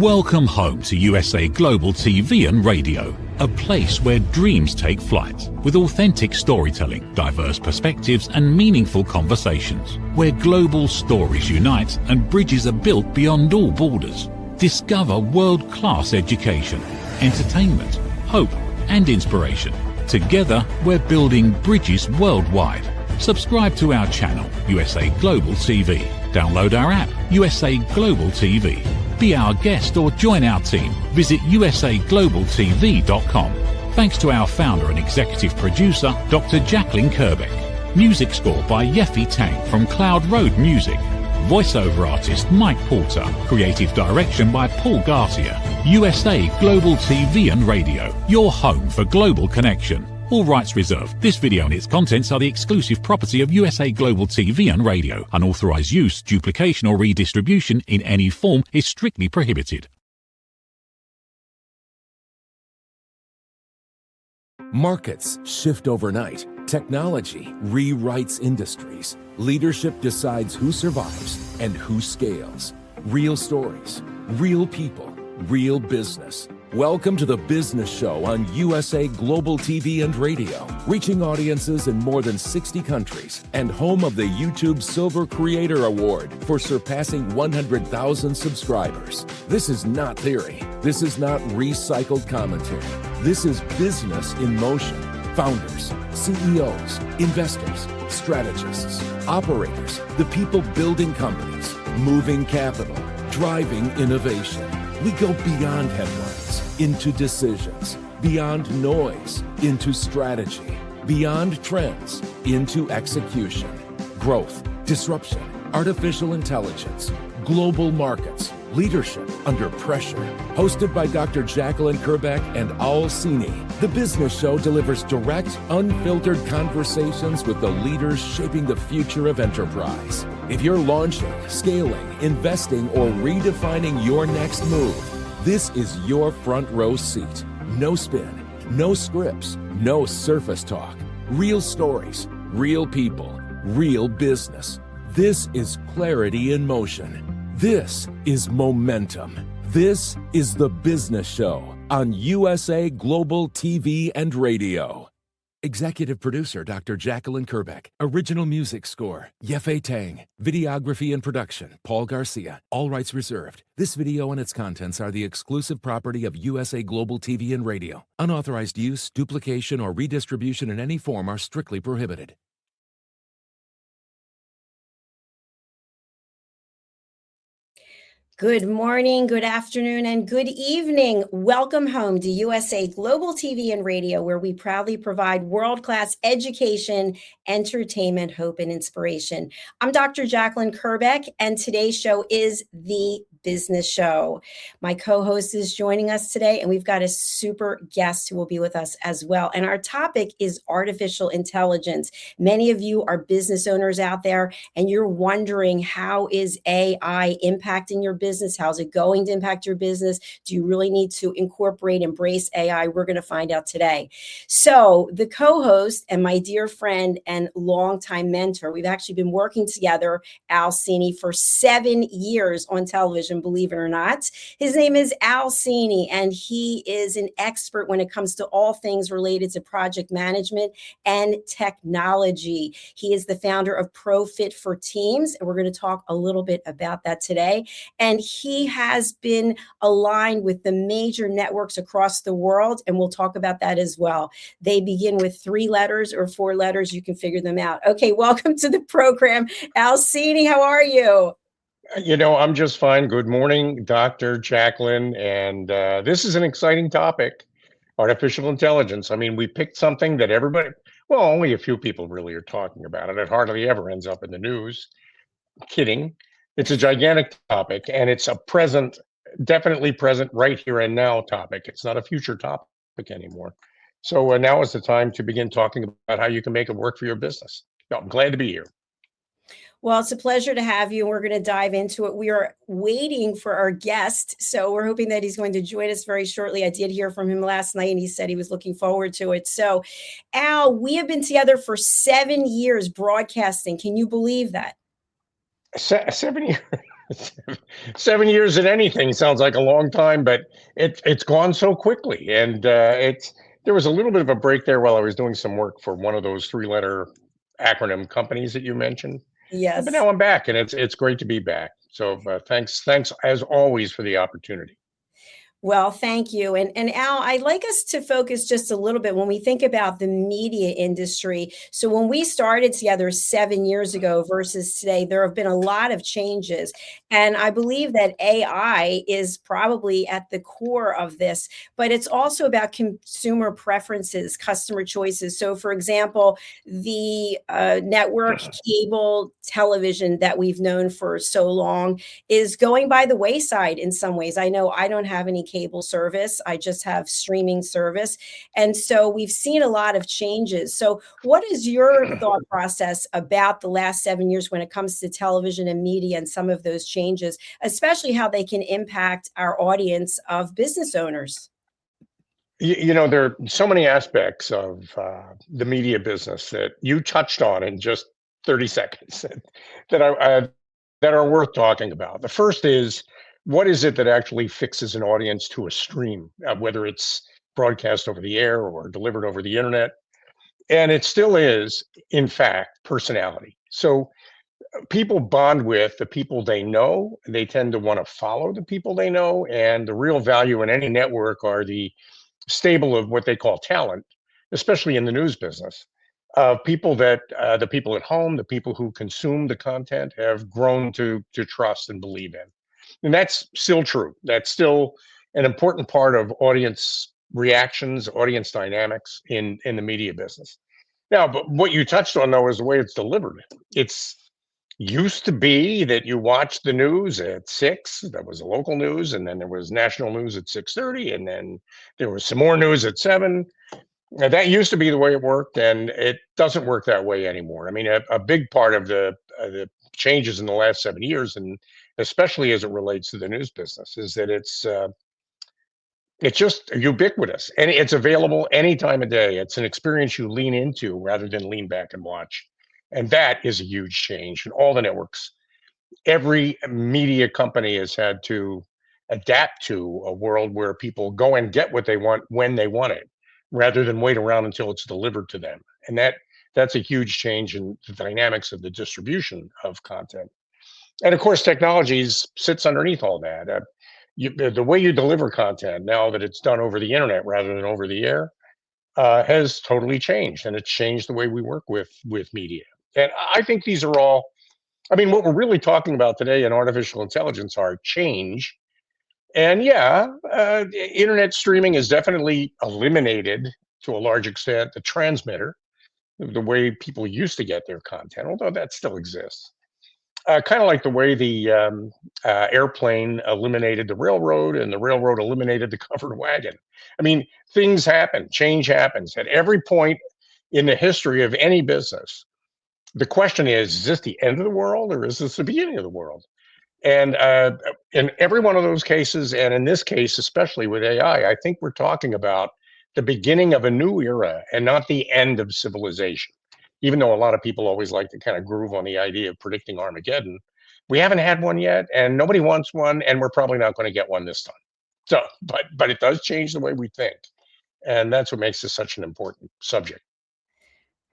Welcome home to USA Global TV and Radio, a place where dreams take flight, with authentic storytelling, diverse perspectives and meaningful conversations, where global stories unite and bridges are built beyond all borders. Discover world-class education, entertainment, hope and inspiration. Together, we're building bridges worldwide. Subscribe to our channel, USA Global TV. Download our app, USA Global TV. Be our guest or join our team. Visit usaglobaltv.com. Thanks to our founder and executive producer, Dr. Jacalyn Kerbeck. Music score by Yeffy Tang from Cloud Road Music. Voiceover artist Mike Porter. Creative direction by Paul Garcia. USA Global TV and Radio. Your home for global connection. All rights reserved. This video and its contents are the exclusive property of USA Global TV and Radio. Unauthorized use, duplication or redistribution in any form is strictly prohibited. Markets shift overnight. Technology rewrites industries. Leadership decides who survives and who scales. Real stories, real people, real business. Welcome to the Business Show on USA Global TV and Radio, reaching audiences in more than 60 countries and home of the YouTube Silver Creator Award for surpassing 100,000 subscribers. This is not theory. This is not recycled commentary. This is business in motion. Founders, CEOs, investors, strategists, operators, the people building companies, moving capital, driving innovation. We go beyond headlines into decisions, beyond noise into strategy, beyond trends into execution, growth, disruption, artificial intelligence, global markets, leadership under pressure. Hosted by Dr. Jacalyn Kerbeck and Al Sini, the Business Show delivers direct, unfiltered conversations with the leaders shaping the future of enterprise. If you're launching, scaling, investing, or redefining your next move, this is your front row seat. No spin, no scripts, no surface talk. Real stories, real people, real business. This is clarity in motion. This is momentum. This is the Business Show on USA Global TV and Radio. Executive producer, Dr. Jacalyn Kerbeck. Original music score, Yeffy Tang. Videography and production, Paul Garcia. All rights reserved. This video and its contents are the exclusive property of USA Global TV and Radio. Unauthorized use, duplication, or redistribution in any form are strictly prohibited. Good morning, good afternoon, and good evening. Welcome home to USA Global TV and Radio, where we proudly provide world-class education, entertainment, hope, and inspiration. I'm Dr. Jacalyn Kerbeck, and today's show is The Business Show. My co-host is joining us today, and we've got a super guest who will be with us as well. And our topic is artificial intelligence. Many of you are business owners out there, and you're wondering, how is AI impacting your business? How's it going to impact your business? Do you really need to embrace AI? We're going to find out today. So the co-host and my dear friend and longtime mentor, we've actually been working together, Al Sini, for 7 years on television, believe it or not. His name is Al Sini, and he is an expert when it comes to all things related to project management and technology. He is the founder of ProFit for Teams, and we're going to talk a little bit about that today. And he has been aligned with the major networks across the world, and we'll talk about that as well. They begin with 3 letters or 4 letters. You can figure them out. Okay, welcome to the program, Al Sini. How are you? You know, I'm just fine. Good morning, Dr. Jacalyn. And this is an exciting topic, artificial intelligence. I mean, we picked something that everybody, well, only a few people really are talking about it. It hardly ever ends up in the news. Kidding. It's a gigantic topic, and it's a present, definitely present right here and now topic. It's not a future topic anymore. So now is the time to begin talking about how you can make it work for your business. No, I'm glad to be here. Well, it's a pleasure to have you. We're going to dive into it. We are waiting for our guest, so we're hoping that he's going to join us very shortly. I did hear from him last night, and he said he was looking forward to it. So, Al, we have been together for 7 years broadcasting. Can you believe that? 7 years. 7 years in anything sounds like a long time, but it's gone so quickly. And there was a little bit of a break there while I was doing some work for one of those three-letter acronym companies that you mentioned. But Yes. now I'm back, and it's great to be back. So thanks as always for the opportunity. Well, thank you. And Al, I'd like us to focus just a little bit when we think about the media industry. So when we started together 7 years ago versus today, there have been a lot of changes. And I believe that AI is probably at the core of this, but it's also about consumer preferences, customer choices. So for example, the network cable television that we've known for so long is going by the wayside in some ways. I know I don't have any cable service. I just have streaming service. And so we've seen a lot of changes. So what is your thought process about the last 7 years when it comes to television and media and some of those changes, especially how they can impact our audience of business owners? There are so many aspects of the media business that you touched on in just 30 seconds that that are worth talking about. The first is, what is it that actually fixes an audience to a stream, whether it's broadcast over the air or delivered over the internet? And it still is, in fact, personality. So people bond with the people they know. They tend to want to follow the people they know. And the real value in any network are the stable of what they call talent, especially in the news business, people that the people at home, the people who consume the content have grown to trust and believe in. And that's still true. That's still an important part of audience reactions, audience dynamics in the media business. Now, but what you touched on though is the way it's delivered. It's used to be that you watched the news at 6, that was the local news, and then there was national news at 6:30, and then there was some more news at 7. Now, that used to be the way it worked, and it doesn't work that way anymore. I mean, a big part of the changes in the last 7 years, and especially as it relates to the news business, is that it's just ubiquitous and it's available any time of day. It's an experience you lean into rather than lean back and watch. And that is a huge change. And all the networks, every media company has had to adapt to a world where people go and get what they want when they want it, rather than wait around until it's delivered to them. And that's a huge change in the dynamics of the distribution of content. And of course, technologies sits underneath all that. The way you deliver content now that it's done over the internet rather than over the air has totally changed, and it's changed the way we work with media. And I think these are all. I mean, what we're really talking about today in artificial intelligence are change. And yeah, internet streaming has definitely eliminated to a large extent the transmitter, the way people used to get their content, although that still exists. Kind of like the way the airplane eliminated the railroad and the railroad eliminated the covered wagon. I mean, things happen, change happens at every point in the history of any business. The question is this the end of the world or is this the beginning of the world? And in every one of those cases, and in this case, especially with AI, I think we're talking about the beginning of a new era and not the end of civilization. Even though a lot of people always like to kind of groove on the idea of predicting Armageddon, we haven't had one yet, and nobody wants one, and we're probably not going to get one this time. So, but it does change the way we think, and that's what makes this such an important subject.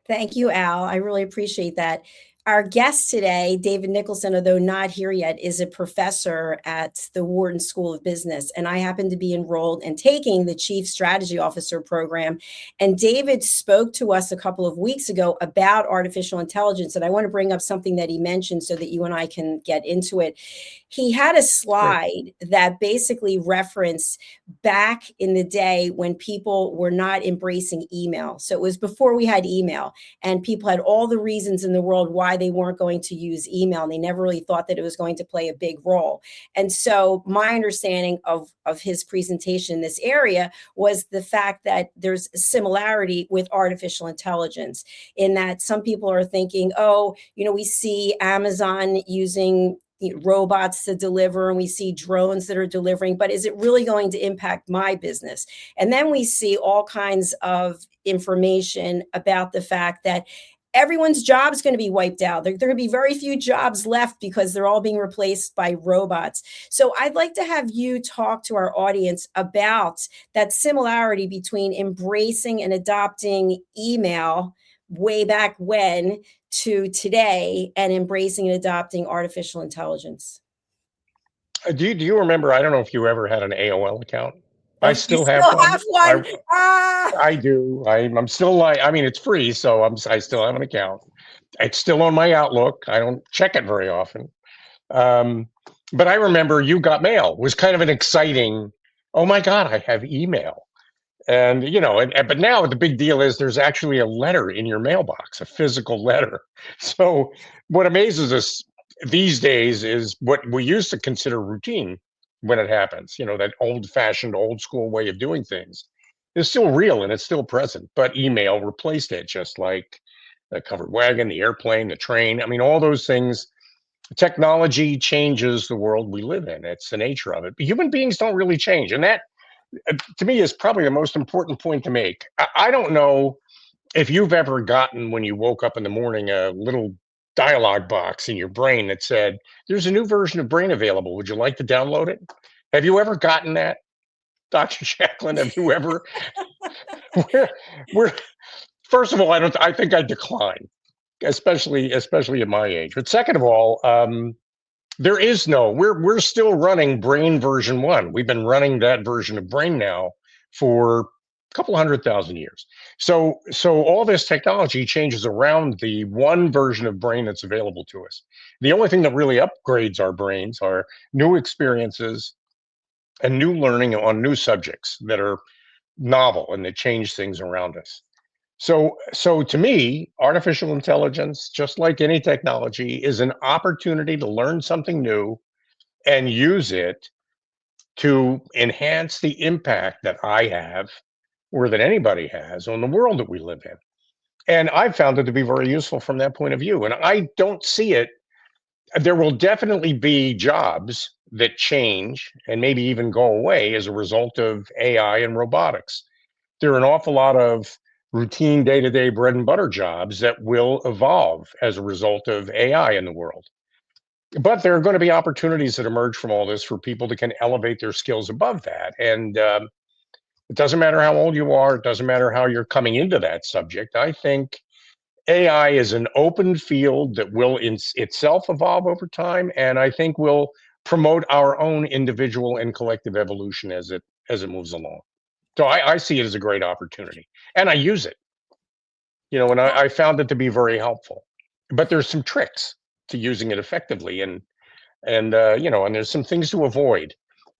Thank you, Al. I really appreciate that. Our guest today, David Nicholson, although not here yet, is a professor at the Wharton School of Business. And I happen to be enrolled and taking the Chief Strategy Officer program. And David spoke to us a couple of weeks ago about artificial intelligence. And I want to bring up something that he mentioned so that you and I can get into it. He had a slide that basically referenced back in the day when people were not embracing email. So it was before we had email, and people had all the reasons in the world why they weren't going to use email, and they never really thought that it was going to play a big role. And so my understanding of his presentation in this area was the fact that there's similarity with artificial intelligence in that some people are thinking, oh, we see Amazon using robots to deliver, and we see drones that are delivering, but is it really going to impact my business? And then we see all kinds of information about the fact that everyone's job's going to be wiped out. There are going to be very few jobs left because they're all being replaced by robots. So I'd like to have you talk to our audience about that similarity between embracing and adopting email way back when to today and embracing and adopting artificial intelligence. Do you remember? I don't know if you ever had an AOL account. I You still have one. have one? I do. I'm still like, I mean, it's free, so I still have an account. It's still on my Outlook. I don't check it very often. But I remember you got mail was kind of an exciting, oh my God, I have email. And, but now the big deal is there's actually a letter in your mailbox, a physical letter. So what amazes us these days is what we used to consider routine when it happens, that old fashioned, old school way of doing things is still real and it's still present, but email replaced it, just like the covered wagon, the airplane, the train. I mean, all those things. Technology changes the world we live in. It's the nature of it. But human beings don't really change. And that, to me, is probably the most important point to make. I don't know if you've ever gotten, when you woke up in the morning, a little dialogue box in your brain that said, there's a new version of Brain available. Would you like to download it? Have you ever gotten that, Dr. Jacalyn? Have you ever? we're first of all, I think I decline, especially at my age. But second of all, there is we're still running Brain version 1. We've been running that version of Brain now for a couple 100,000 years. So all this technology changes around the one version of Brain that's available to us. The only thing that really upgrades our brains are new experiences and new learning on new subjects that are novel and that change things around us. So to me, artificial intelligence, just like any technology, is an opportunity to learn something new and use it to enhance the impact that I have or that anybody has on the world that we live in. And I've found it to be very useful from that point of view. And I don't see it. There will definitely be jobs that change and maybe even go away as a result of AI and robotics. There are an awful lot of routine day-to-day bread and butter jobs that will evolve as a result of AI in the world. But there are going to be opportunities that emerge from all this for people that can elevate their skills above that. And it doesn't matter how old you are. It doesn't matter how you're coming into that subject. I think AI is an open field that will itself evolve over time. And I think will promote our own individual and collective evolution as it moves along. So I see it as a great opportunity, and I use it, and I found it to be very helpful. But there's some tricks to using it effectively, and there's some things to avoid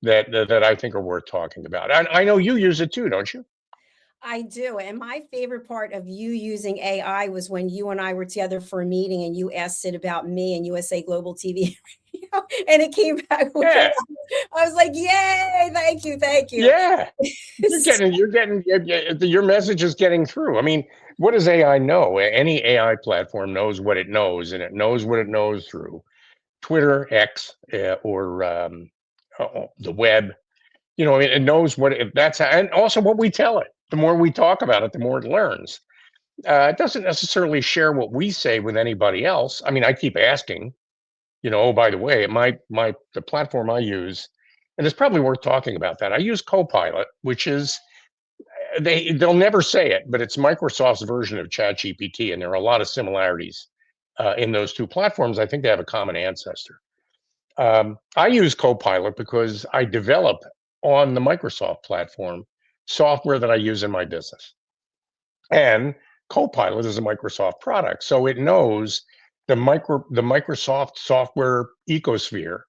that I think are worth talking about. And I know you use it too, don't you? I do. And my favorite part of you using AI was when you and I were together for a meeting and you asked it about me and USA Global TV. And it came back with Yeah. I was like, yay, thank you. Yeah. You're getting your message is getting through. I mean, what does AI know? Any AI platform knows what it knows, and it knows what it knows through Twitter, X, or the web. It knows and also what we tell it. The more we talk about it, the more it learns. It doesn't necessarily share what we say with anybody else. I mean, I keep asking, oh, by the way, the platform I use, and it's probably worth talking about that. I use Copilot, which is they'll never say it, but it's Microsoft's version of ChatGPT, and there are a lot of similarities in those two platforms. I think they have a common ancestor. I use Copilot because I develop on the Microsoft platform software that I use in my business. And Copilot is a Microsoft product, so it knows the Microsoft software ecosphere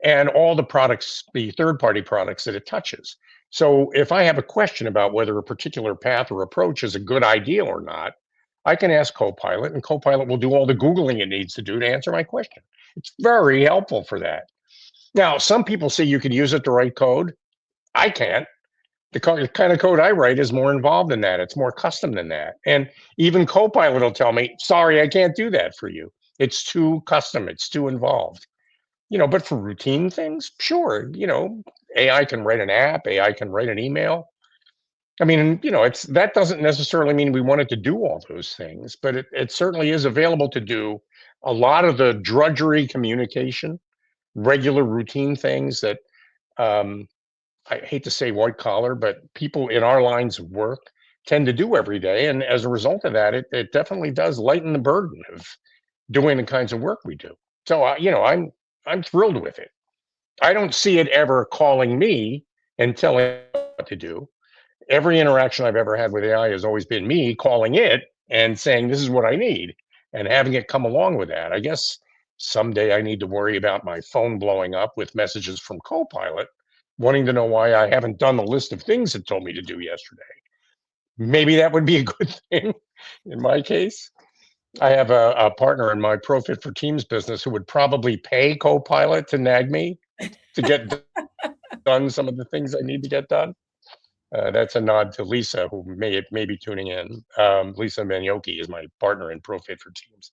and all the products, the third-party products that it touches. So if I have a question about whether a particular path or approach is a good idea or not, I can ask Copilot, and Copilot will do all the Googling it needs to do to answer my question. It's very helpful for that. Now, some people say you can use it to write code. I can't. The kind of code I write is more involved than that. It's more custom than that. And even Copilot will tell me, sorry, I can't do that for you. It's too custom. It's too involved. But for routine things, sure, AI can write an app, AI can write an email. I mean, that doesn't necessarily mean we wanted to do all those things, but it certainly is available to do a lot of the drudgery communication, regular routine things that um, I hate to say white collar, but people in our lines of work tend to do every day. And as a result of that, it definitely does lighten the burden of doing the kinds of work we do. So, I'm thrilled with it. I don't see it ever calling me and telling me what to do. Every interaction I've ever had with AI has always been me calling it and saying, this is what I need, and having it come along with that. I guess someday I need to worry about my phone blowing up with messages from Copilot wanting to know why I haven't done the list of things it told me to do yesterday. Maybe that would be a good thing in my case. I have a partner in my Profit for Teams business who would probably pay Copilot to nag me to get done some of the things I need to get done. That's a nod to Lisa, who may be tuning in. Lisa Manioki is my partner in Profit for Teams.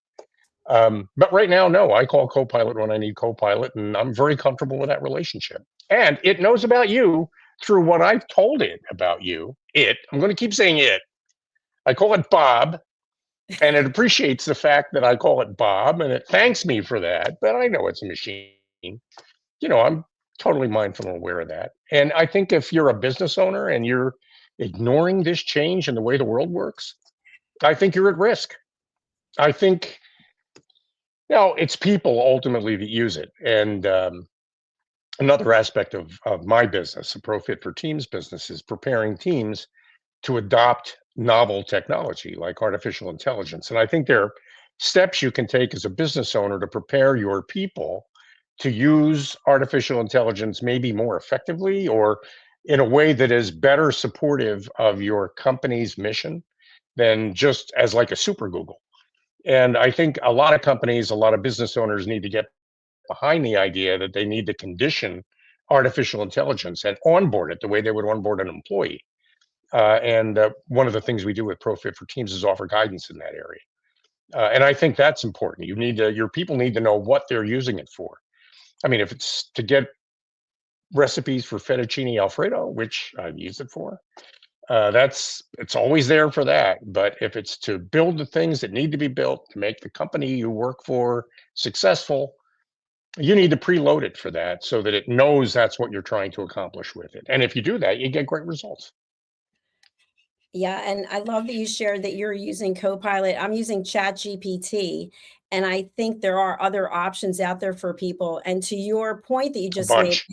But right now, no, I call Copilot when I need Copilot, and I'm very comfortable with that relationship. And it knows about you through what I've told it about you. I'm going to keep saying it. I call it Bob, and it appreciates the fact that I call it Bob, and it thanks me for that. But I know it's a machine. I'm totally mindful and aware of that. And I think if you're a business owner and you're ignoring this change in the way the world works, I think you're at risk. I think it's people ultimately that use it. And another aspect of my business, the Profit for Teams business, is preparing teams to adopt novel technology like artificial intelligence. And I think there are steps you can take as a business owner to prepare your people to use artificial intelligence maybe more effectively or in a way that is better supportive of your company's mission than just as like a super Google. And I think a lot of companies, a lot of business owners need to get behind the idea that they need to condition artificial intelligence and onboard it the way they would onboard an employee. And one of the things we do with Profit for Teams is offer guidance in that area. And I think that's important. Your people need to know what they're using it for. I mean, if it's to get recipes for fettuccine Alfredo, which I've used it for, it's always there for that. But if it's to build the things that need to be built to make the company you work for successful, you need to preload it for that so that it knows that's what you're trying to accomplish with it. And if you do that, you get great results. Yeah, and I love that you shared that you're using Copilot. I'm using ChatGPT, and I think there are other options out there for people. And to your point that you A just made, bunch.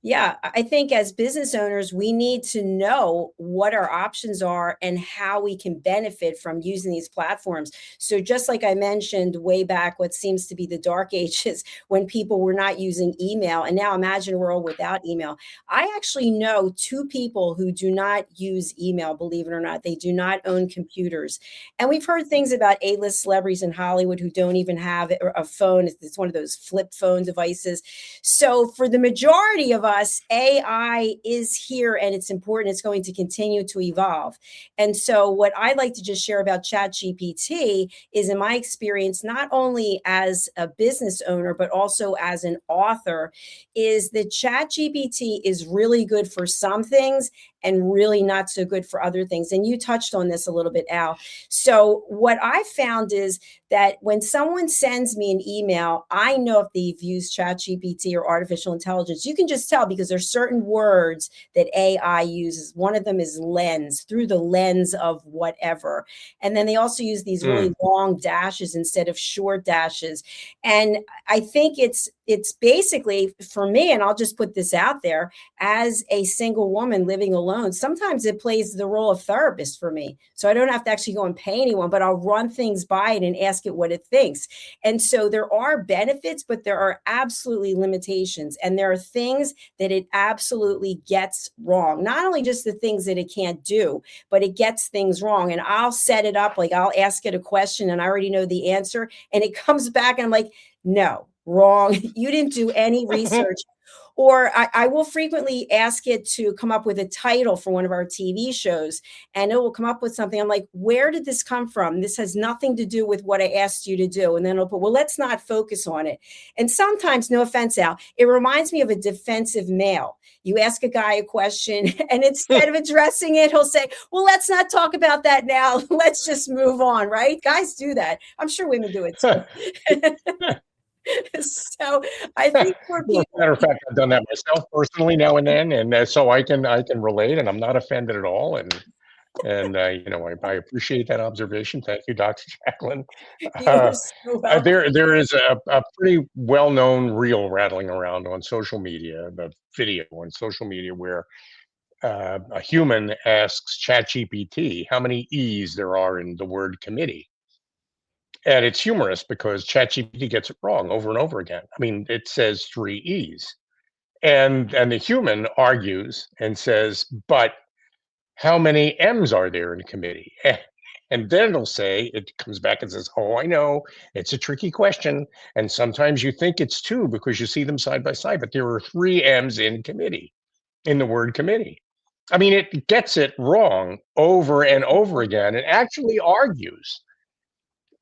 yeah, I think as business owners, we need to know what our options are and how we can benefit from using these platforms. So just like I mentioned way back, what seems to be the dark ages when people were not using email, and now imagine a world without email. I actually know two people who do not use email, believe it or not. They do not own computers. And we've heard things about A-list celebrities in Hollywood who don't even have a phone. It's one of those flip phone devices. So for the majority of us, AI is here and it's important. It's going to continue to evolve. And so what I like to just share about ChatGPT is, in my experience, not only as a business owner, but also as an author, is that ChatGPT is really good for some things and really not so good for other things. And you touched on this a little bit, Al. So what I found is that when someone sends me an email, I know if they've used ChatGPT or artificial intelligence. You can just tell because there's certain words that AI uses. One of them is lens, through the lens of whatever. And then they also use these really long dashes instead of short dashes. And I think it's basically, for me, and I'll just put this out there, as a single woman living alone, sometimes it plays the role of therapist for me. So I don't have to actually go and pay anyone, but I'll run things by it and ask it what it thinks. And so there are benefits, but there are absolutely limitations. And there are things that it absolutely gets wrong. Not only just the things that it can't do, but it gets things wrong. And I'll set it up, like I'll ask it a question and I already know the answer. And it comes back and I'm like, no, wrong. You didn't do any research. Or I will frequently ask it to come up with a title for one of our TV shows, and it will come up with something. I'm like, where did this come from? This has nothing to do with what I asked you to do. And then it'll put, well, let's not focus on it. And sometimes, no offense, Al, it reminds me of a defensive male. You ask a guy a question, and instead of addressing it, he'll say, well, let's not talk about that now. Let's just move on, right? Guys do that. I'm sure women do it too. So I think for Well, as people, a matter of fact, I've done that myself personally now and then, and so I can relate, and I'm not offended at all. And I appreciate that observation. Thank you, Dr. Jacalyn. you're Uh, so welcome. there is a pretty well-known reel rattling around on social media, the video on social media where a human asks ChatGPT how many E's there are in the word committee. And it's humorous because ChatGPT gets it wrong over and over again. I mean, it says 3 E's. And the human argues and says, but how many M's are there in a committee? And then it'll say, it comes back and says, oh, I know, it's a tricky question. And sometimes you think it's 2 because you see them side by side, but there are 3 M's in committee, in the word committee. I mean, it gets it wrong over and over again. It actually argues.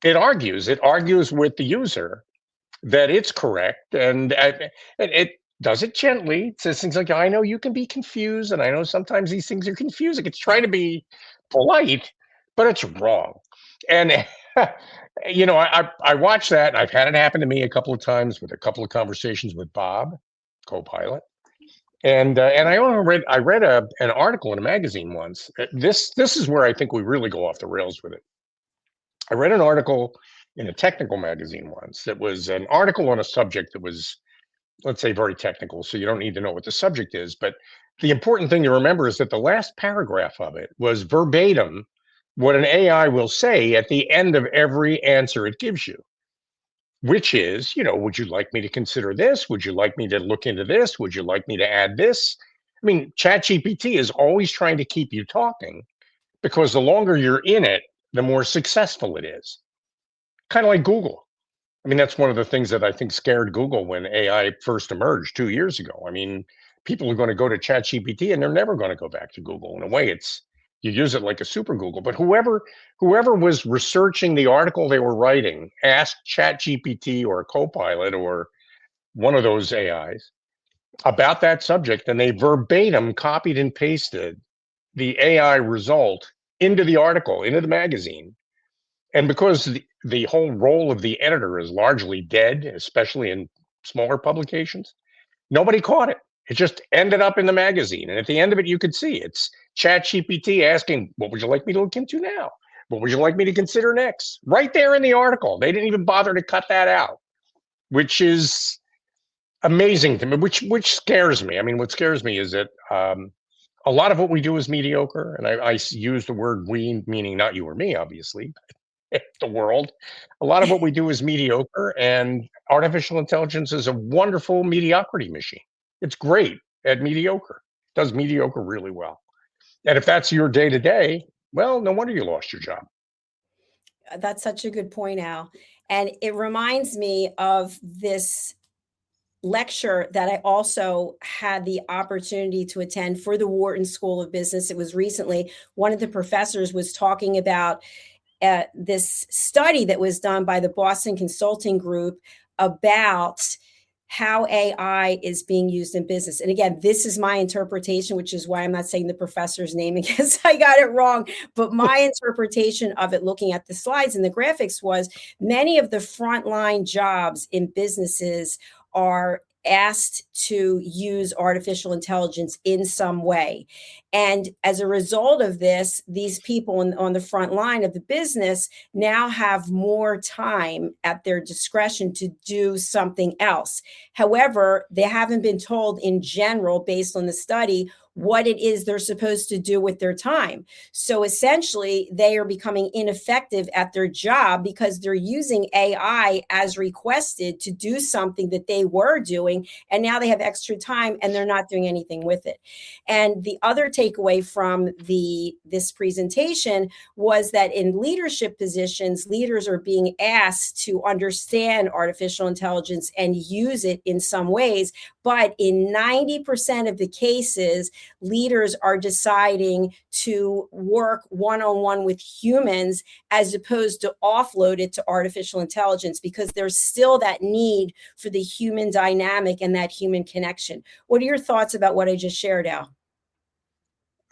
It argues with the user that it's correct, and it does it gently. It says things like, I know you can be confused, and I know sometimes these things are confusing. It's trying to be polite, but it's wrong. And I watch that, and I've had it happen to me a couple of times with a couple of conversations with Bob, co-pilot. And I read an article in a magazine once. This is where I think we really go off the rails with it. I read an article in a technical magazine once that was an article on a subject that was, let's say, very technical. So you don't need to know what the subject is. But the important thing to remember is that the last paragraph of it was verbatim what an AI will say at the end of every answer it gives you, which is, would you like me to consider this? Would you like me to look into this? Would you like me to add this? I mean, ChatGPT is always trying to keep you talking because the longer you're in it, the more successful it is. Kind of like Google. I mean, that's one of the things that I think scared Google when AI first emerged 2 years ago. I mean, people are going to go to ChatGPT and they're never going to go back to Google. In a way, you use it like a super Google. But whoever was researching the article they were writing asked ChatGPT or a Copilot or one of those AIs about that subject, and they verbatim copied and pasted the AI result into the article, into the magazine. And because the whole role of the editor is largely dead, especially in smaller publications, nobody caught it. It just ended up in the magazine. And at the end of it, you could see it's ChatGPT asking, what would you like me to look into now? What would you like me to consider next? Right there in the article. They didn't even bother to cut that out, which is amazing to me, which scares me. I mean, what scares me is that a lot of what we do is mediocre. And I use the word we, meaning not you or me, obviously, but the world. A lot of what we do is mediocre, and artificial intelligence is a wonderful mediocrity machine. It's great at mediocre. It does mediocre really well. And if that's your day to day, well, no wonder you lost your job. That's such a good point, Al. And it reminds me of this lecture that I also had the opportunity to attend for the Wharton School of Business. It was recently. One of the professors was talking about this study that was done by the Boston Consulting Group about how AI is being used in business. And again, this is my interpretation, which is why I'm not saying the professor's name in case I got it wrong. But my interpretation of it, looking at the slides and the graphics, was many of the frontline jobs in businesses are asked to use artificial intelligence in some way. And as a result of this, these people on the front line of the business now have more time at their discretion to do something else. However, they haven't been told in general, based on the study, what it is they're supposed to do with their time. So essentially, they are becoming ineffective at their job because they're using AI as requested to do something that they were doing, and now they have extra time and they're not doing anything with it. And the other takeaway from this presentation was that in leadership positions, leaders are being asked to understand artificial intelligence and use it in some ways. But in 90% of the cases, leaders are deciding to work one-on-one with humans as opposed to offload it to artificial intelligence, because there's still that need for the human dynamic and that human connection. What are your thoughts about what I just shared, Al?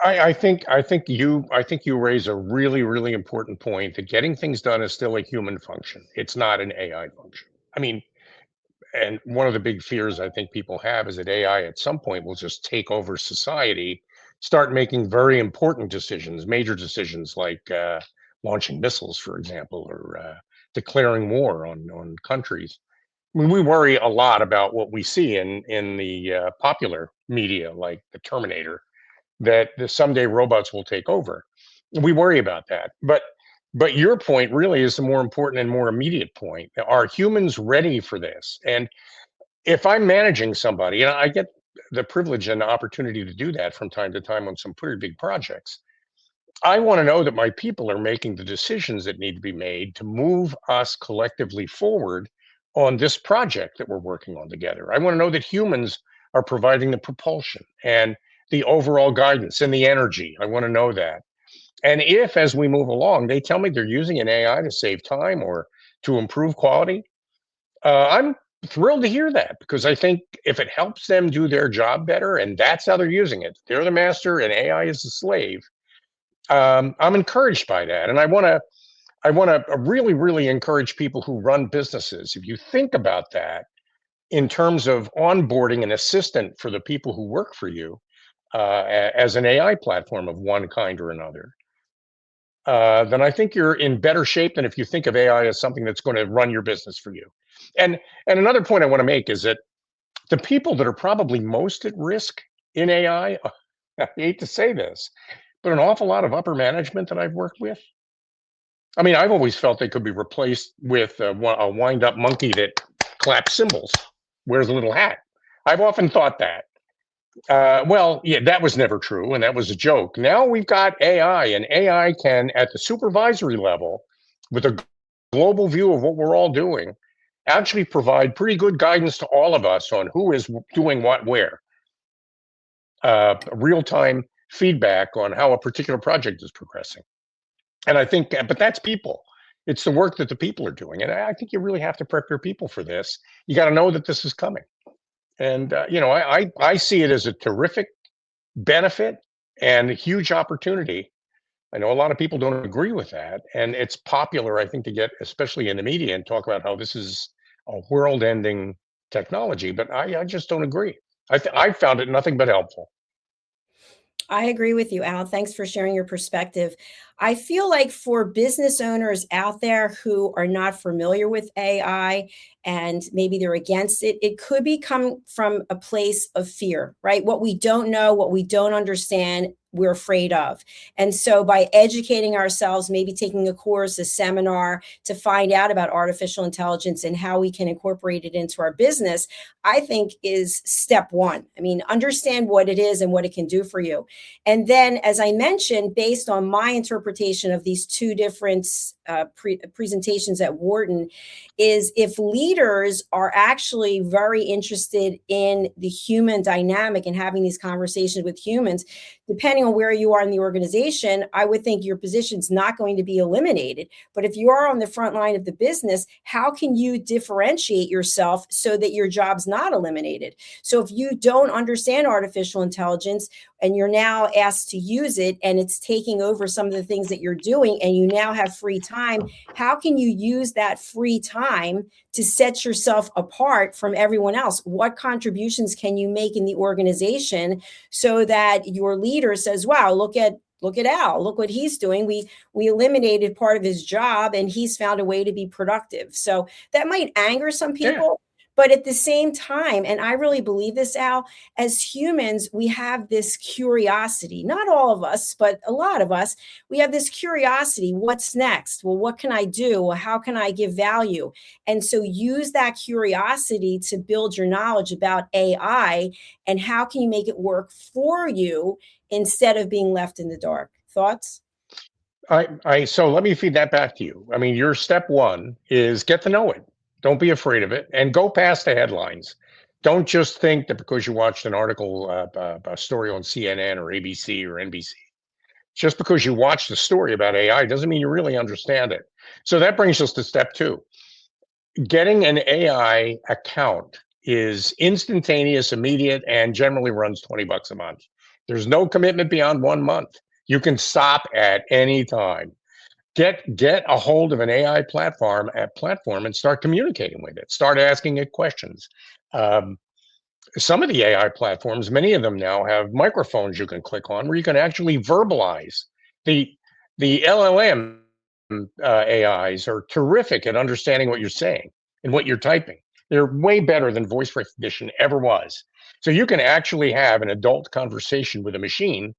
I think you raise a really, really important point, that getting things done is still a human function. It's not an AI function. I mean, and one of the big fears I think people have is that AI at some point will just take over society, start making very important decisions, major decisions, like launching missiles, for example, or declaring war on countries. I mean, we worry a lot about what we see in the popular media, like the Terminator, that someday robots will take over. We worry about that. But your point really is the more important and more immediate point. Are humans ready for this? And if I'm managing somebody, and I get the privilege and the opportunity to do that from time to time on some pretty big projects, I want to know that my people are making the decisions that need to be made to move us collectively forward on this project that we're working on together. I want to know that humans are providing the propulsion and the overall guidance and the energy. I want to know that. And if, as we move along, they tell me they're using an AI to save time or to improve quality, I'm thrilled to hear that, because I think if it helps them do their job better, and that's how they're using it, they're the master and AI is the slave. I'm encouraged by that, and I want to really, really encourage people who run businesses. If you think about that in terms of onboarding an assistant for the people who work for you, as an AI platform of one kind or another, then I think you're in better shape than if you think of AI as something that's going to run your business for you. And another point I want to make is that the people that are probably most at risk in AI, I hate to say this, but an awful lot of upper management that I've worked with, I mean, I've always felt they could be replaced with a wind-up monkey that claps cymbals, wears a little hat. I've often thought that. Well, yeah, that was never true, and that was a joke. Now we've got AI, and AI can, at the supervisory level, with a global view of what we're all doing, actually provide pretty good guidance to all of us on who is doing what where. Real-time feedback on how a particular project is progressing. And I think, but that's people. It's the work that the people are doing. And I think you really have to prep your people for this. You got to know that this is coming. And, I see it as a terrific benefit and a huge opportunity. I know a lot of people don't agree with that. And it's popular, I think, to get, especially in the media, and talk about how this is a world-ending technology. But I just don't agree. I found it nothing but helpful. I agree with you, Al. Thanks for sharing your perspective. I feel like for business owners out there who are not familiar with AI and maybe they're against it, it could be coming from a place of fear, right? What we don't know, what we don't understand, we're afraid of. And so by educating ourselves, maybe taking a course, a seminar to find out about artificial intelligence and how we can incorporate it into our business, I think is step one. I mean, understand what it is and what it can do for you. And then, as I mentioned, based on my interpretation of these two different presentations at Wharton, is if leaders are actually very interested in the human dynamic and having these conversations with humans, depending on where you are in the organization, I would think your position's not going to be eliminated. But if you are on the front line of the business, how can you differentiate yourself so that your job's not eliminated? So if you don't understand artificial intelligence and you're now asked to use it and it's taking over some of the things that you're doing and you now have free time, how can you use that free time to set yourself apart from everyone else? What contributions can you make in the organization so that your leader says, wow, look at Al, look what he's doing. We eliminated part of his job and he's found a way to be productive. So that might anger some people, But at the same time, and I really believe this, Al, as humans, we have this curiosity. Not all of us, but a lot of us, we have this curiosity. What's next? Well, what can I do? Well, how can I give value? And so use that curiosity to build your knowledge about AI and how can you make it work for you instead of being left in the dark. Thoughts? So let me feed that back to you. I mean, your step one is get to know it. Don't be afraid of it and go past the headlines. Don't just think that because you watched an article, a story on CNN or ABC or NBC, just because you watched a story about AI doesn't mean you really understand it. So that brings us to step two. Getting an AI account is instantaneous, immediate, and generally runs $20 a month. There's no commitment beyond 1 month. You can stop at any time. Get a hold of an AI platform and start communicating with it. Start asking it questions. Some of the AI platforms, many of them now have microphones you can click on where you can actually verbalize. The LLM AIs are terrific at understanding what you're saying and what you're typing. They're way better than voice recognition ever was. So you can actually have an adult conversation with a machine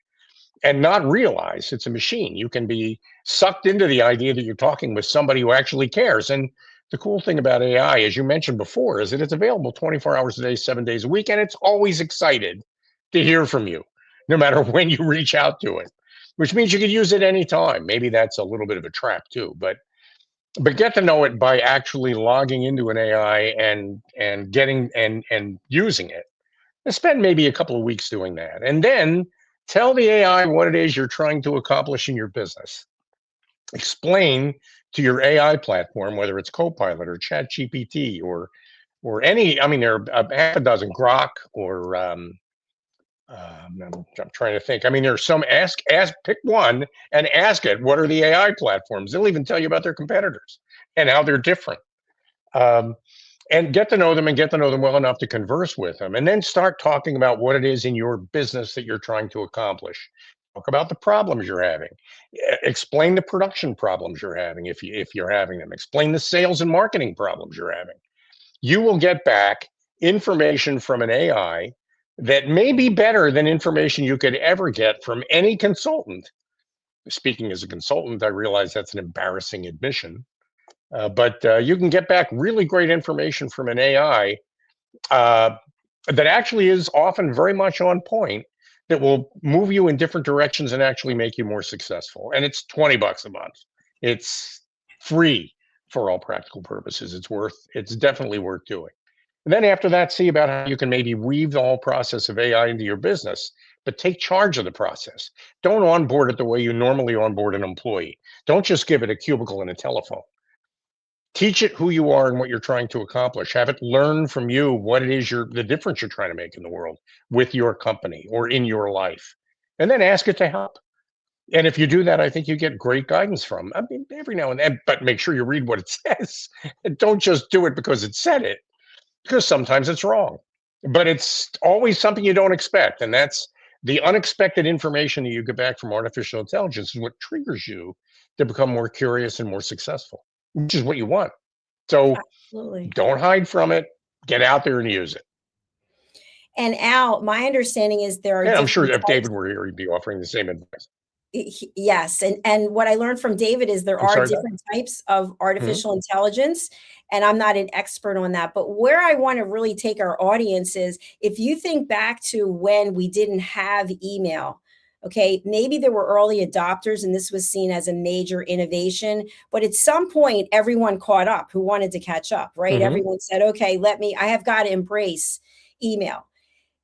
and not realize it's a machine. You can be sucked into the idea that you're talking with somebody who actually cares. And the cool thing about AI, as you mentioned before, is that it's available 24 hours a day, 7 days a week, and it's always excited to hear from you, no matter when you reach out to it, which means you could use it anytime. Maybe that's a little bit of a trap too, but get to know it by actually logging into an AI and getting and using it. And spend maybe a couple of weeks doing that. And then tell the AI what it is you're trying to accomplish in your business. Explain to your AI platform, whether it's Copilot or ChatGPT or any. I mean, there are half a dozen Grok or I'm trying to think. I mean, there's some pick one and ask it what are the AI platforms. They'll even tell you about their competitors and how they're different. And get to know them and get to know them well enough to converse with them, and then start talking about what it is in your business that you're trying to accomplish. Talk about the problems you're having. Explain the production problems you're having if you're having them. Explain the sales and marketing problems you're having. You will get back information from an AI that may be better than information you could ever get from any consultant. Speaking as a consultant, I realize that's an embarrassing admission. But you can get back really great information from an AI that actually is often very much on point, that will move you in different directions and actually make you more successful. And it's $20 a month. It's free for all practical purposes. It's definitely worth doing. And then after that, see about how you can maybe weave the whole process of AI into your business, but take charge of the process. Don't onboard it the way you normally onboard an employee. Don't just give it a cubicle and a telephone. Teach it who you are and what you're trying to accomplish. Have it learn from you what it is the difference you're trying to make in the world with your company or in your life. And then ask it to help. And if you do that, I think you get great guidance from. I mean, every now and then, but make sure you read what it says. And don't just do it because it said it, because sometimes it's wrong. But it's always something you don't expect. And that's the unexpected information that you get back from artificial intelligence is what triggers you to become more curious and more successful, which is what you want. So Absolutely. don't hide from it. Get out there and use it. And Al, my understanding is there are And I'm sure different if types. David were here, he'd be offering the same advice. Yes, and what I learned from David is there I'm are sorry. different types of Mhm. artificial intelligence, and I'm not an expert on that. But where I want to really take our audience is if you think back to when we didn't have email, okay, maybe there were early adopters and this was seen as a major innovation, but at some point everyone caught up who wanted to catch up, right? Mhm. Everyone said, okay, I have got to embrace email.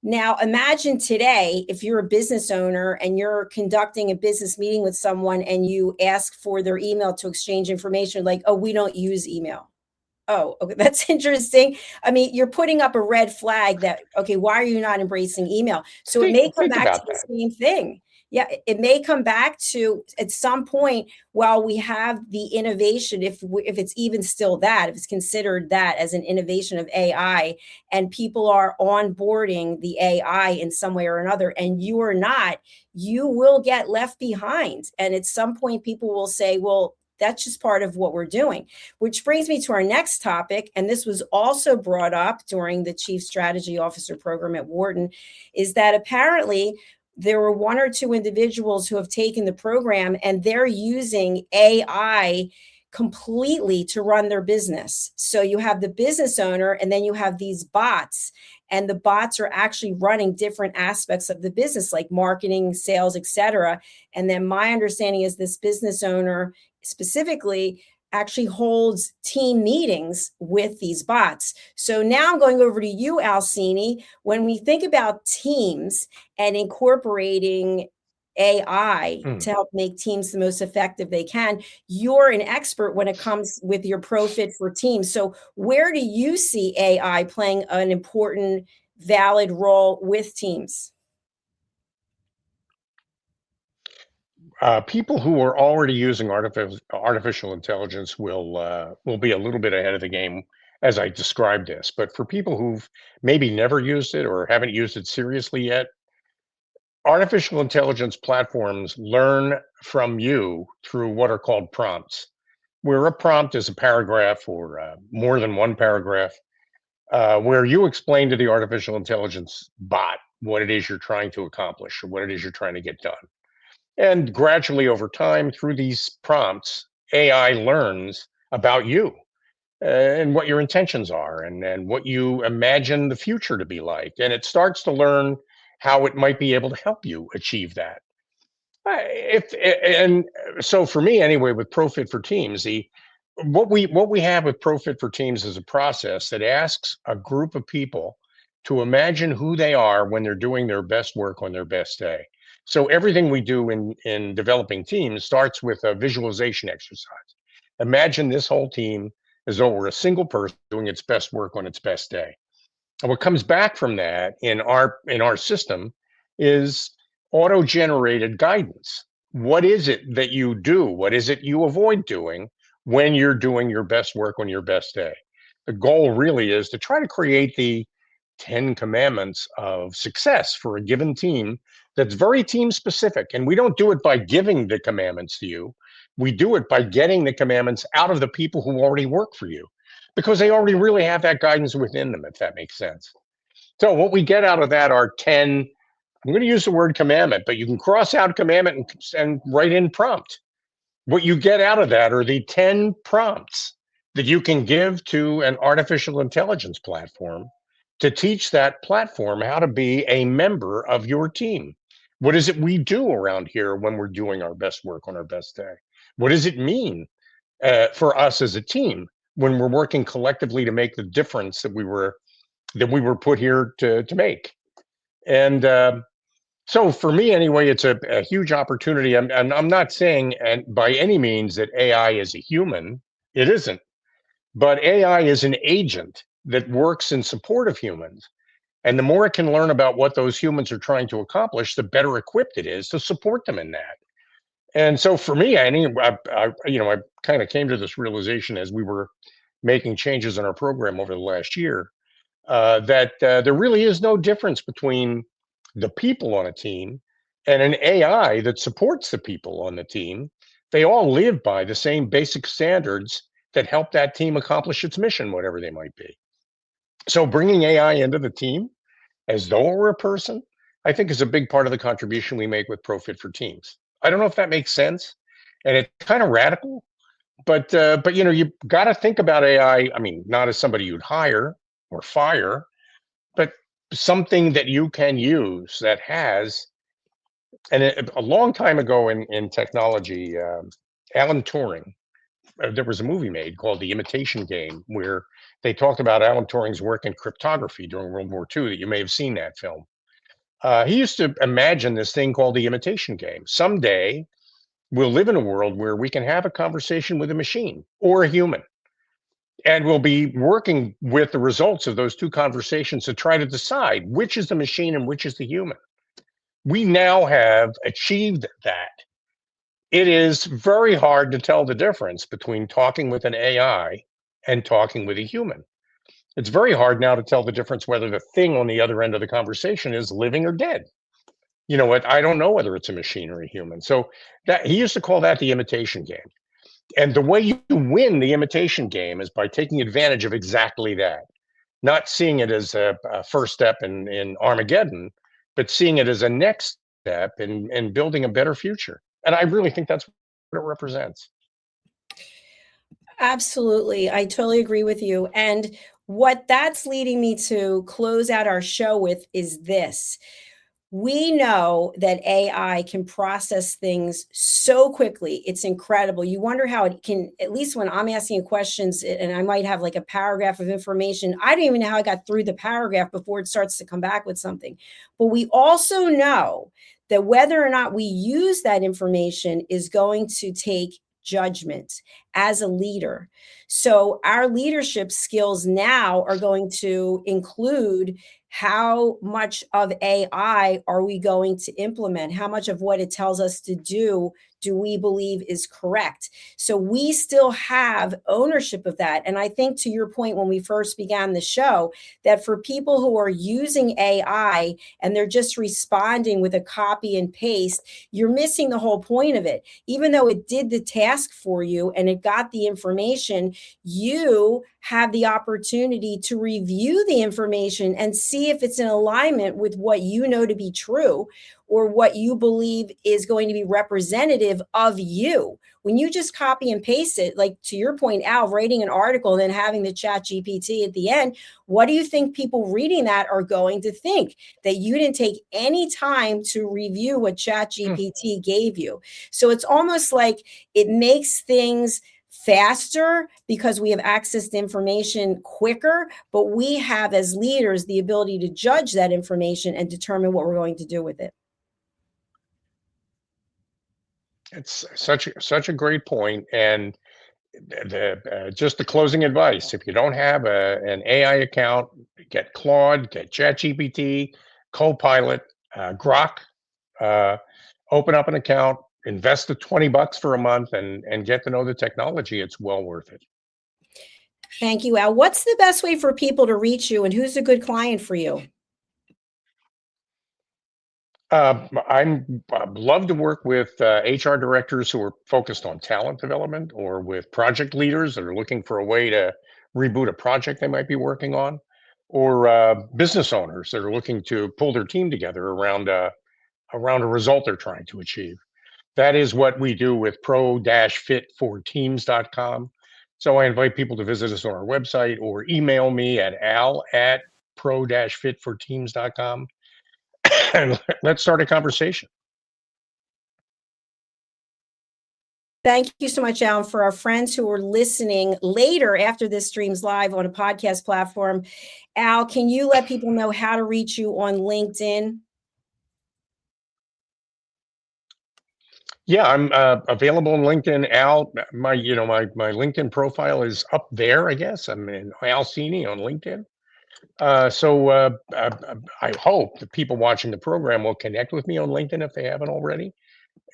Now, imagine today, if you're a business owner and you're conducting a business meeting with someone and you ask for their email to exchange information, like, oh, we don't use email. Oh, okay, that's interesting. I mean, you're putting up a red flag that, okay, why are you not embracing email? So it may come Think back to about the that. same thing. Yeah, it may come back to at some point while we have the innovation, if it's even still that, if it's considered that as an innovation of AI, and people are onboarding the AI in some way or another, and you are not, you will get left behind. And at some point, people will say, well, That's just part of what we're doing, which brings me to our next topic. And this was also brought up during the Chief Strategy Officer program at Wharton, is that apparently there were one or two individuals who have taken the program and they're using AI completely to run their business. So you have the business owner and then you have these bots, and the bots are actually running different aspects of the business like marketing, sales, etc. And then my understanding is this business owner specifically actually holds team meetings with these bots. So now I'm going over to you, Alcini. When we think about teams and incorporating AI to help make teams the most effective they can, you're an expert when it comes with your ProFit for Teams. So where do you see AI playing an important, valid role with teams? People who are already using artificial intelligence will be a little bit ahead of the game as I described this. But for people who've maybe never used it or haven't used it seriously yet, artificial intelligence platforms learn from you through what are called prompts, where a prompt is a paragraph or more than one paragraph, where you explain to the artificial intelligence bot what it is you're trying to accomplish or what it is you're trying to get done. And gradually over time, through these prompts, AI learns about you and what your intentions are and what you imagine the future to be like. And it starts to learn how it might be able to help you achieve that. And so for me anyway, with ProFit for Teams, what we have with ProFit for Teams is a process that asks a group of people to imagine who they are when they're doing their best work on their best day. So everything we do in developing teams starts with a visualization exercise. Imagine this whole team as though we're a single person doing its best work on its best day. And what comes back from that in our system is auto-generated guidance. What is it that you do? What is it you avoid doing when you're doing your best work on your best day? The goal really is to try to create the 10 commandments of success for a given team that's very team specific. And we don't do it by giving the commandments to you. We do it by getting the commandments out of the people who already work for you, because they already really have that guidance within them, if that makes sense. So what we get out of that are 10, I'm going to use the word commandment, but you can cross out commandment and write in prompt. What you get out of that are the 10 prompts that you can give to an artificial intelligence platform to teach that platform how to be a member of your team. What is it we do around here when we're doing our best work on our best day? What does it mean for us as a team when we're working collectively to make the difference that we were put here to make? And so for me anyway, it's a huge opportunity. And I'm not saying and by any means that AI is a human. It isn't. But AI is an agent that works in support of humans. And the more it can learn about what those humans are trying to accomplish, the better equipped it is to support them in that. And so for me, I kind of came to this realization as we were making changes in our program over the last year, that there really is no difference between the people on a team and an AI that supports the people on the team. They all live by the same basic standards that help that team accomplish its mission, whatever they might be. So bringing AI into the team as though it were a person, I think is a big part of the contribution we make with ProFit for Teams. I don't know if that makes sense, and it's kind of radical, but you got to think about AI. I mean, not as somebody you'd hire or fire, but something that you can use that has. And a long time ago in technology, Alan Turing, there was a movie made called The Imitation Game, where they talked about Alan Turing's work in cryptography during World War II, that you may have seen that film. He used to imagine this thing called the imitation game. Someday, we'll live in a world where we can have a conversation with a machine or a human, and we'll be working with the results of those two conversations to try to decide which is the machine and which is the human. We now have achieved that. It is very hard to tell the difference between talking with an AI and talking with a human. It's very hard now to tell the difference whether the thing on the other end of the conversation is living or dead. You know what? I don't know whether it's a machine or a human. So that he used to call that the imitation game. And the way you win the imitation game is by taking advantage of exactly that, not seeing it as a first step in Armageddon, but seeing it as a next step in building a better future. And I really think that's what it represents. Absolutely. I totally agree with you. And what that's leading me to close out our show with is this. We know that AI can process things so quickly. It's incredible. You wonder how it can, at least when I'm asking questions and I might have like a paragraph of information, I don't even know how I got through the paragraph before it starts to come back with something. But we also know that whether or not we use that information is going to take judgment as a leader. So our leadership skills now are going to include how much of AI are we going to implement? How much of what it tells us to do we believe is correct? So we still have ownership of that. And I think to your point when we first began the show, that for people who are using AI and they're just responding with a copy and paste, you're missing the whole point of it. Even though it did the task for you and it got the information, you have the opportunity to review the information and see if it's in alignment with what you know to be true or what you believe is going to be representative of you. When you just copy and paste it, like to your point, Al, writing an article and then having the chat GPT at the end, what do you think people reading that are going to think? That you didn't take any time to review what chat GPT gave you. So it's almost like it makes things faster because we have access to information quicker, but we have as leaders the ability to judge that information and determine what we're going to do with it. It's such a great point, and just the closing advice: if you don't have an AI account, get Claude, get ChatGPT, Copilot, Grok. Open up an account, invest the $20 for a month, and get to know the technology. It's well worth it. Thank you, Al. What's the best way for people to reach you, and who's a good client for you? I'd love to work with HR directors who are focused on talent development, or with project leaders that are looking for a way to reboot a project they might be working on, or business owners that are looking to pull their team together around a result they're trying to achieve. That is what we do with pro-fitforteams.com. So I invite people to visit us on our website or email me at al@pro-fitforteams.com. And let's start a conversation. Thank you so much, Al. For our friends who are listening later after this streams live on a podcast platform, Al, can you let people know how to reach you on LinkedIn? Yeah, I'm available on LinkedIn. Al, my LinkedIn profile is up there. I guess I'm in Al Cini on LinkedIn. I hope the people watching the program will connect with me on LinkedIn if they haven't already.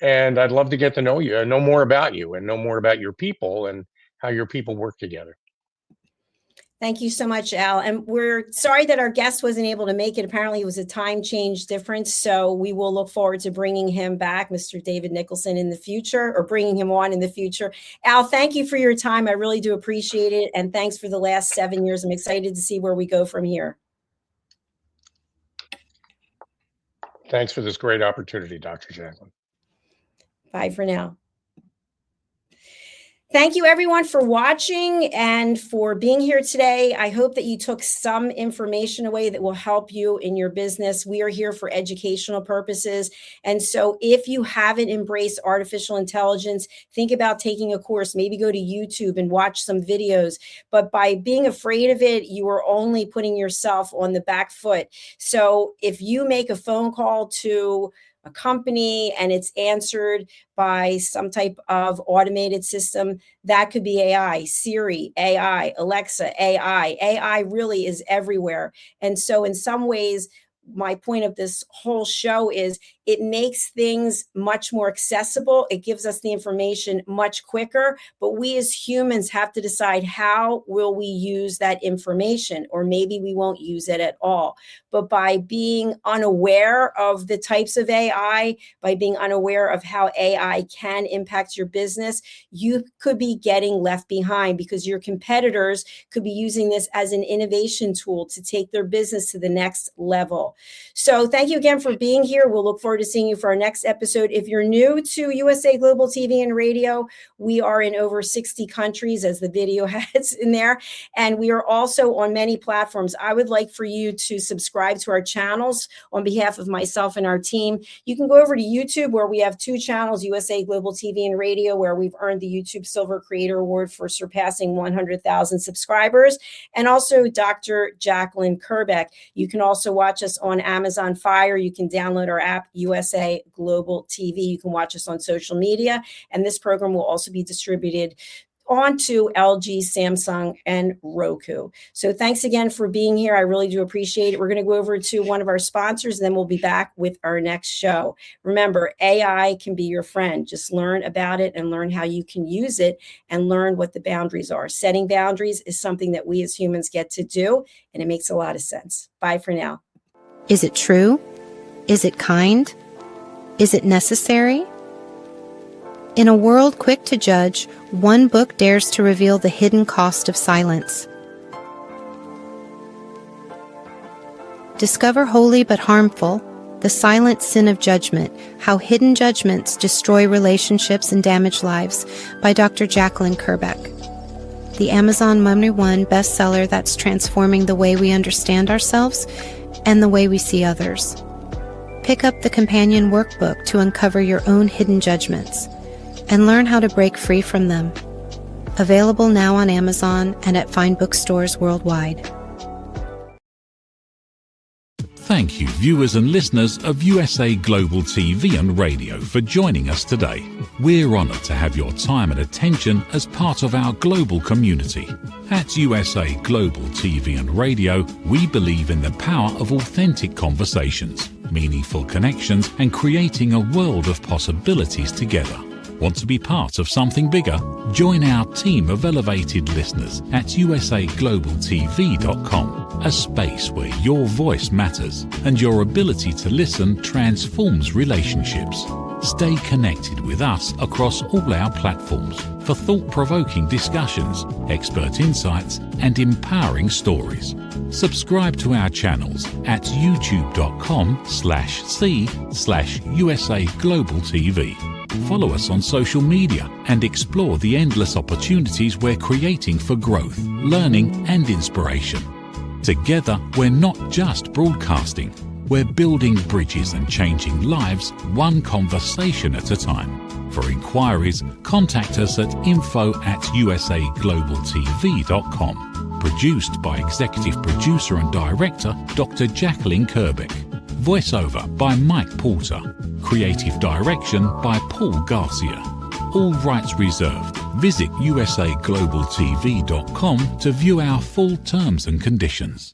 And I'd love to get to know you, know more about you, and know more about your people and how your people work together. Thank you so much, Al. And we're sorry that our guest wasn't able to make it. Apparently, it was a time change difference. So we will look forward to bringing him back, Mr. David Nicholson, in the future, or bringing him on in the future. Al, thank you for your time. I really do appreciate it. And thanks for the last 7 years. I'm excited to see where we go from here. Thanks for this great opportunity, Dr. Jacalyn. Bye for now. Thank you, everyone, for watching and for being here today. I hope that you took some information away that will help you in your business. We are here for educational purposes. And so if you haven't embraced artificial intelligence, think about taking a course, maybe go to YouTube and watch some videos. But by being afraid of it, you are only putting yourself on the back foot. So if you make a phone call to a company and it's answered by some type of automated system, that could be AI, Siri, AI, Alexa, AI. AI really is everywhere. And so in some ways, my point of this whole show is It makes things much more accessible. It gives us the information much quicker, but we as humans have to decide how will we use that information, or maybe we won't use it at all. But by being unaware of the types of AI, by being unaware of how AI can impact your business, you could be getting left behind because your competitors could be using this as an innovation tool to take their business to the next level. So thank you again for being here. We'll look forward to seeing you for our next episode. If you're new to USA Global TV and Radio, we are in over 60 countries, as the video has in there. And we are also on many platforms. I would like for you to subscribe to our channels on behalf of myself and our team. You can go over to YouTube, where we have 2 channels, USA Global TV and Radio, where we've earned the YouTube Silver Creator Award for surpassing 100,000 subscribers, and also Dr. Jacalyn Kerbeck. You can also watch us on Amazon Fire. You can download our app, USA Global TV. You can watch us on social media, and this program will also be distributed onto LG, Samsung, and Roku. So thanks again for being here. I really do appreciate it. We're going to go over to one of our sponsors, and then we'll be back with our next show. Remember, AI can be your friend. Just learn about it and learn how you can use it and learn what the boundaries are. Setting boundaries is something that we as humans get to do, and it makes a lot of sense. Bye for now. Is it true? Is it kind? Is it necessary? In a world quick to judge, one book dares to reveal the hidden cost of silence. Discover Holy but Harmful, The Silent Sin of Judgment, How Hidden Judgments Destroy Relationships and Damage Lives by Dr. Jacalyn Kerbeck. The Amazon #1 bestseller that's transforming the way we understand ourselves and the way we see others. Pick up the companion workbook to uncover your own hidden judgments and learn how to break free from them. Available now on Amazon and at fine bookstores worldwide. Thank you, viewers and listeners of USA Global TV and Radio, for joining us today. We're honoured to have your time and attention as part of our global community. At USA Global TV and Radio, we believe in the power of authentic conversations, meaningful connections, and creating a world of possibilities together. Want to be part of something bigger? Join our team of elevated listeners at usaglobaltv.com, a space where your voice matters and your ability to listen transforms relationships. Stay connected with us across all our platforms for thought-provoking discussions, expert insights, and empowering stories. Subscribe to our channels at youtube.com/c/USA Global TV. Follow us on social media and explore the endless opportunities we're creating for growth, learning, and inspiration. Together, we're not just broadcasting, we're building bridges and changing lives one conversation at a time. For inquiries, contact us at info@usaglobaltv.com. Produced by Executive Producer and Director Dr. Jacalyn Kerbeck. Voiceover by Mike Porter. Creative direction by Paul Garcia. All rights reserved. Visit usaglobaltv.com to view our full terms and conditions.